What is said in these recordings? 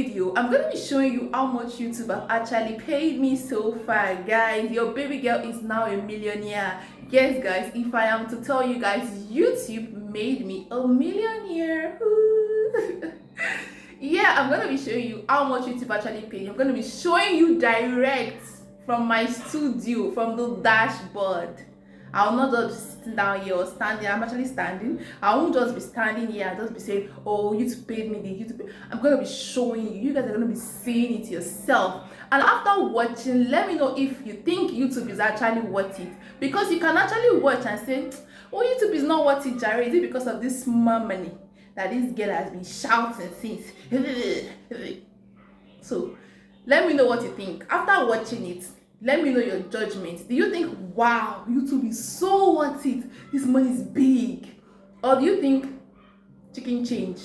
video, I'm going to be showing you how much YouTube have actually paid me so far, guys. Your baby girl is now a millionaire. Yes, guys, if I am to tell you guys, YouTube made me a millionaire. Yeah, I'm going to be showing you how much YouTube actually paid. I'm going to be showing you direct from my studio, from the dashboard. I'll not just be sitting down here or standing. I'm actually standing. I won't just be standing here and just be saying, oh, YouTube paid me this, YouTube paid. I'm going to be showing you. You guys are going to be seeing it yourself. And after watching, let me know if you think YouTube is actually worth it. Because you can actually watch and say, oh, YouTube is not worth it, Jerry. Is it because of this small money that this girl has been shouting since? So, let me know what you think. After watching it, let me know your judgment. Do you think, wow, YouTube is so worth it, this money is big? Or do you think chicken change?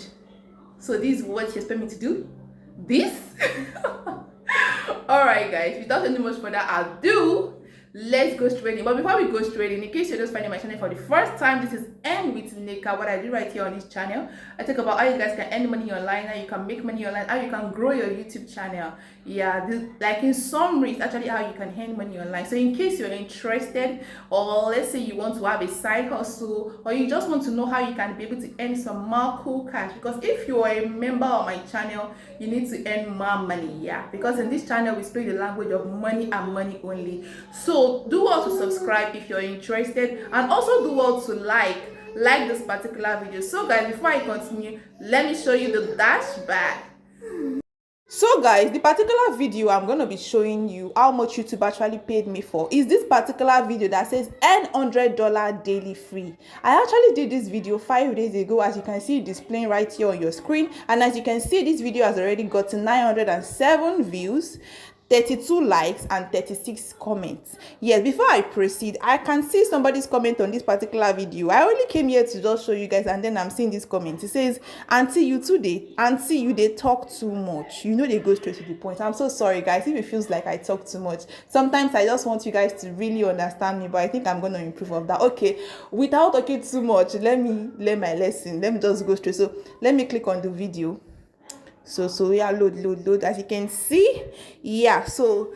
So this is what you expect me to do? This? Alright guys, without any much further ado, let's go straight in. But before we go straight in case you're just finding my channel for the first time, this is Earn with Nika. What I do right here on this channel, I talk about how you guys can earn money online, how you can make money online, how you can grow your YouTube channel. Yeah, like in summary, it's actually how you can earn money online. So in case you're interested, or let's say you want to have a side hustle, or you just want to know how you can be able to earn some more cool cash, because if you are a member of my channel, you need to earn more money. Yeah, because in this channel we speak the language of money and money only. So do well to subscribe if you're interested, and also do well to like this particular video. So guys, before I continue, let me show you the dashboard. So guys, the particular video I'm going to be showing you how much YouTube actually paid me for is this particular video that says earn $100 daily free. I actually did this video 5 days ago, as you can see displaying right here on your screen, and as you can see, this video has already gotten 907 views, 32 likes and 36 comments. Yes, before I proceed, I can see somebody's comment on this particular video. I only came here to just show you guys, and then I'm seeing this comment. It says, auntie, you they talk too much. You know, they go straight to the point. I'm so sorry guys if it feels like I talk too much. Sometimes I just want you guys to really understand me, but I think I'm going to improve of that. Okay, without talking too much, let me learn my lesson. Let me just go straight. So let me click on the video. So yeah, load, as you can see. Yeah, so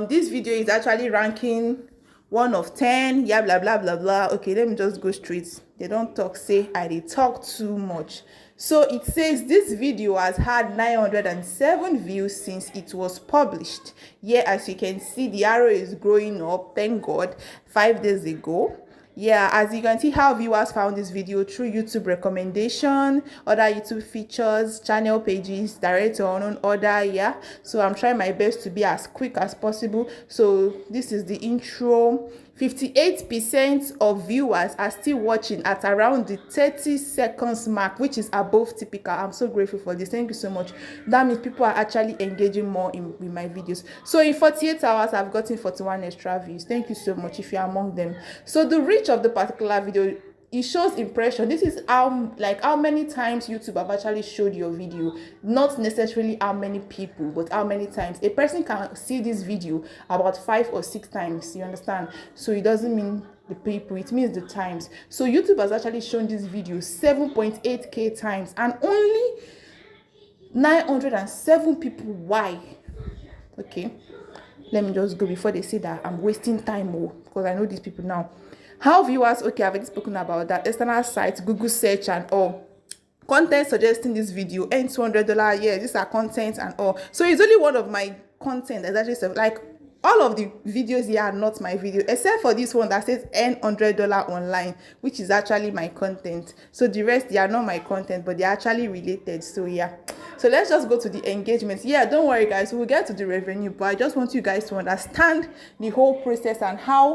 this video is actually ranking 1 of 10. Yeah, blah blah blah blah. Okay, let me just go straight. They don't talk, say they talk too much. So it says this video has had 907 views since it was published. Yeah, as you can see, the arrow is growing up, thank God, 5 days ago. Yeah, as you can see how viewers found this video through YouTube recommendation, other YouTube features, channel pages, direct or unknown order. Yeah, so I'm trying my best to be as quick as possible. So this is the intro. 58% of viewers are still watching at around the 30 seconds mark, which is above typical. I'm so grateful for this. Thank you so much. That means people are actually engaging more in my videos. So in 48 hours, I've gotten 41 extra views. Thank you so much if you're among them. So the reach of the particular video, it shows impression. This is how many times YouTube have actually showed your video, not necessarily how many people, but how many times. A person can see this video about 5 or 6 times, you understand? So it doesn't mean the people, it means the times. So YouTube has actually shown this video 7.8k times, and only 907 people. Why? Okay, let me just go before they say that I'm wasting time, because I know these people now. How viewers, okay, I've already spoken about that. External sites, Google search and all. Content suggesting this video, earn $200. Yeah, these are content and all. So it's only one of my content that's actually like all of the videos here are not my video, except for this one that says earn $100 online, which is actually my content. So the rest, they are not my content, but they're actually related. So yeah, so let's just go to the engagements. Yeah, don't worry guys, we'll get to the revenue, but I just want you guys to understand the whole process and how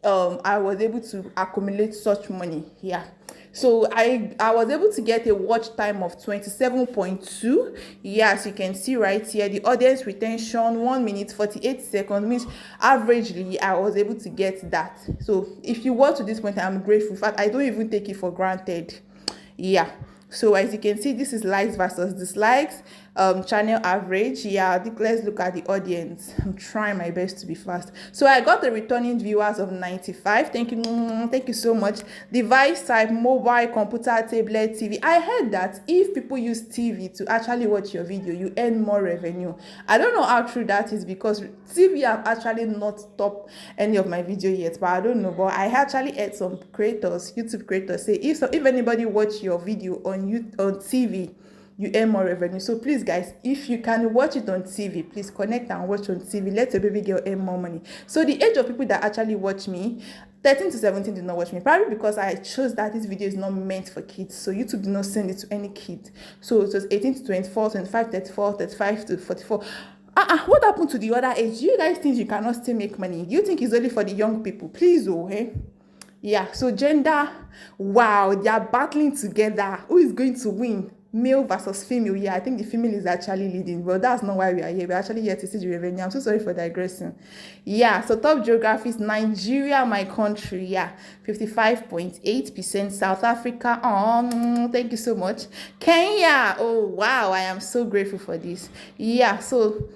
I was able to accumulate such money. Yeah, so I was able to get a watch time of 27.2. Yeah, as you can see right here, the audience retention 1 minute 48 seconds, means averagely I was able to get that. So if you watch to this point, I'm grateful. In fact, I don't even take it for granted. Yeah, so as you can see, this is likes versus dislikes. channel average. Yeah, let's look at the audience. I'm trying my best to be fast. So I got the returning viewers of 95. Thank you so much. Device type: mobile, computer, tablet, TV. I heard that if people use TV to actually watch your video, you earn more revenue. I don't know how true that is, because TV have actually not stopped any of my video yet, but I don't know. But I actually heard some creators, YouTube creators, say if anybody watch your video on TV, you earn more revenue. So please guys, if you can watch it on TV, please connect and watch on TV. Let your baby girl earn more money. So the age of people that actually watch me, 13 to 17 did not watch me, probably because I chose that this video is not meant for kids. So YouTube did not send it to any kid. So it was 18 to 24, 25, 34, 35 to 44. What happened to the other age? You guys think you cannot still make money? You think it's only for the young people? Please, yeah. So gender, wow, they are battling together. Who is going to win? Male versus female. Yeah, I think the female is actually leading, but that's not why we are here. We're actually here to see the revenue. I'm so sorry for digressing. Yeah, so top geographies: Nigeria, my country. Yeah, 55.8%. South Africa, thank you so much. Kenya, oh wow, I am so grateful for this. Yeah, so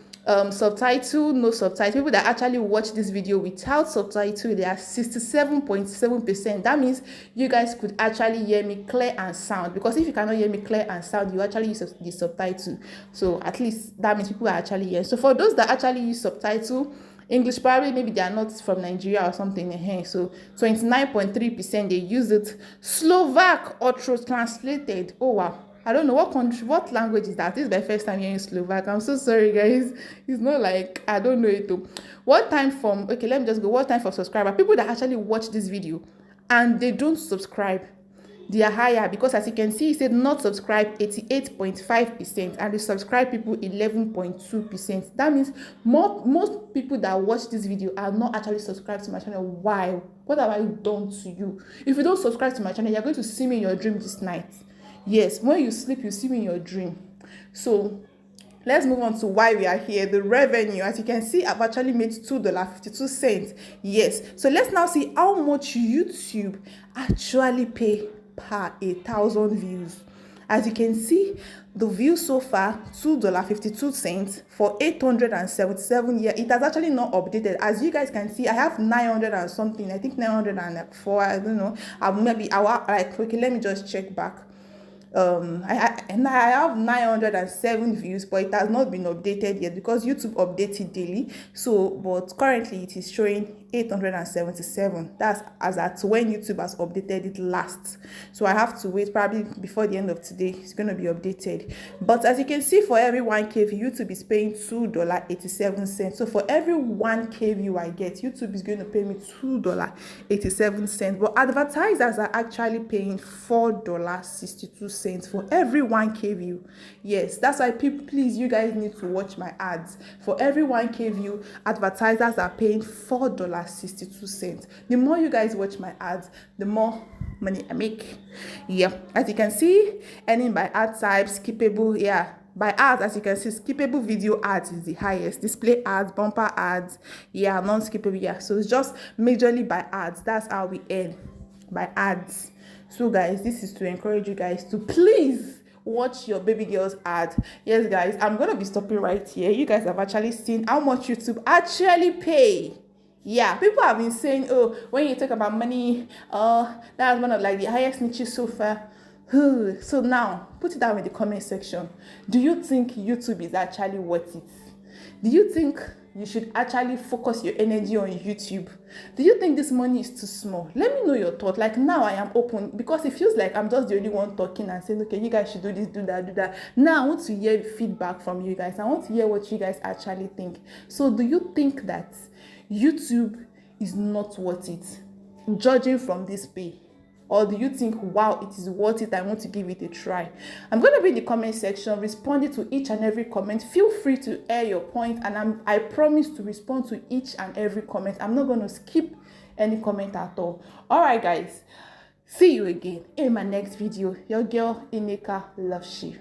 subtitle, no subtitle. People that actually watch this video without subtitle, they are 67.7%. That means you guys could actually hear me clear and sound, because if you cannot hear me clear and sound, you actually use the subtitle. So at least that means people are actually here. So for those that actually use subtitle English, probably maybe they are not from Nigeria or something. So 29.3% they use it. Slovak, auto translated. Oh wow, I don't know what country, what language is that. This is my first time hearing Slovak. I'm so sorry, guys. It's not like I don't know it though. What time from? Okay, let me just go. What time for subscriber? People that actually watch this video and they don't subscribe, they are higher, because as you can see, it said not subscribed 88.5% and the subscribe people 11.2%. That means most people that watch this video are not actually subscribed to my channel. Why? What have I done to you? If you don't subscribe to my channel, you're going to see me in your dream this night. Yes, when you sleep, you see me in your dream. So let's move on to why we are here. The revenue, as you can see, I've actually made $2.52. Yes, so let's now see how much YouTube actually pay per 1,000 views. As you can see, the views so far, $2.52 for 877. Yeah, it has actually not updated. As you guys can see, I have 900 and something. I think 904. I don't know. Okay, let me just check back. I have 907 views, but it has not been updated yet because YouTube updates it daily. So, but currently it is showing 877. That's as at when YouTube has updated it last. So I have to wait probably before the end of today. It's going to be updated. But as you can see, for every 1K view, YouTube is paying $2.87. So for every 1K view I get, YouTube is going to pay me $2.87. But advertisers are actually paying $4.62 for every 1K view. Yes, that's why people, please, you guys need to watch my ads. For every 1K view, advertisers are paying $4.62. The more you guys watch my ads, the more money I make. Yeah, as you can see, earning by ad type, skippable. Yeah, by ads, as you can see, skippable video ads is the highest. Display ads, bumper ads, yeah, non-skippable. Yeah, so it's just majorly by ads. That's how we earn, by ads. So guys, this is to encourage you guys to please watch your baby girl's ad. Yes guys, I'm gonna be stopping right here. You guys have actually seen how much YouTube actually pay. Yeah, people have been saying, oh, when you talk about money, that's one of like the highest niches so far. So now put it down in the comment section. Do you think YouTube is actually worth it? Do you think you should actually focus your energy on YouTube? Do you think this money is too small? Let me know your thought. Like now I am open, because it feels like I'm just the only one talking and saying, okay, you guys should do this, do that, do that. Now I want to hear feedback from you guys. I want to hear what you guys actually think. So do you think that YouTube is not worth it, judging from this pay? Or do you think, wow, it is worth it, I want to give it a try? I'm going to be in the comment section responding to each and every comment. Feel free to air your point, and I promise to respond to each and every comment. I'm not going to skip any comment at all. All right, guys. See you again in my next video. Your girl, Ineka, loves you.